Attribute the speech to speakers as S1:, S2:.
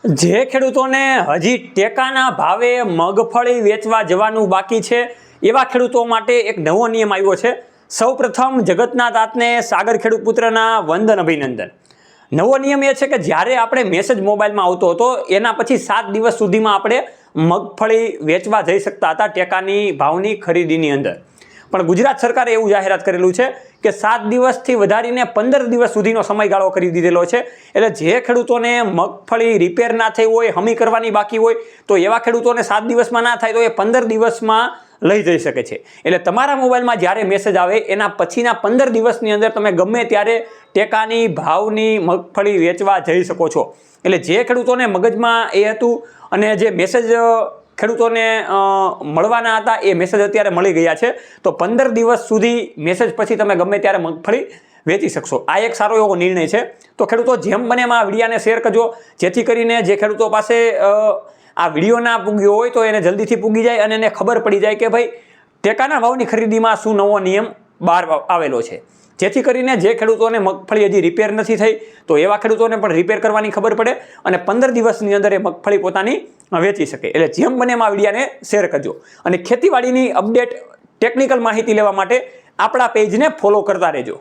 S1: જે ખેડૂતોને હજી ટેકાના ભાવે મગફળી વેચવા જવાનું બાકી છે એવા ખેડૂતો માટે એક નવો નિયમ આવ્યો છે. સૌપ્રથમ જગતના તાતને સાગર ખેડૂત પુત્રના વંદન અભિનંદન. નવો નિયમ એ છે કે જ્યારે આપણે મેસેજ મોબાઈલમાં આવતો હતો એના પછી 7 દિવસ સુધીમાં આપણે મગફળી વેચવા જઈ શકતા હતા ટેકાની ભાવની ખરીદીની અંદર. પણ ગુજરાત સરકારે એવું જાહેરાત કરેલું છે કે 7 દિવસથી વધારીને 15 દિવસ સુધીનો સમયગાળો કરી દીધેલો છે. એટલે જે ખેડૂતોને મગફળી રિપેર ના થઈ હોય, હમી કરવાની બાકી હોય, તો એવા ખેડૂતોને 7 દિવસમાં ના થાય તો એ 15 દિવસમાં લઈ જઈ શકે છે. એટલે તમારા મોબાઈલમાં જ્યારે મેસેજ આવે એના પછીના 15 દિવસની અંદર તમે ગમે ત્યારે ટેકાની ભાવની મગફળી વેચવા જઈ શકો છો. એટલે જે ખેડૂતોને મગજમાં એ હતું અને જે મેસેજ ખેડૂતોને મળવાના હતા એ મેસેજ અત્યારે મળી ગયા છે. તો 15 દિવસ સુધી મેસેજ પછી તમે ગમે ત્યારે મગફળી વેચી શકશો. આ એક સારો એવો નિર્ણય છે. તો ખેડૂતો જેમ બને એમાં આ વિડીયોને શેર કરજો, જેથી કરીને જે ખેડૂતો પાસે આ વિડીયો ના પૂગ્યો હોય તો એને જલ્દીથી પૂગી જાય અને એને ખબર પડી જાય કે ભાઈ ટેકાના ભાવની ખરીદીમાં શું નવો નિયમ બહાર આવેલો છે. જેથી કરીને જે ખેડૂતોને મગફળી હજી રિપેર નથી થઈ તો એવા ખેડૂતોને પણ રિપેર કરવાની ખબર પડે અને 15 દિવસની અંદર એ મગફળી પોતાની વેચી શકે. એટલે જેમ બને એમાં વિડીયોને શેર કરજો અને ખેતીવાડીની અપડેટ ટેકનિકલ માહિતી લેવા માટે આપણા પેજને ફોલો કરતા રહેજો.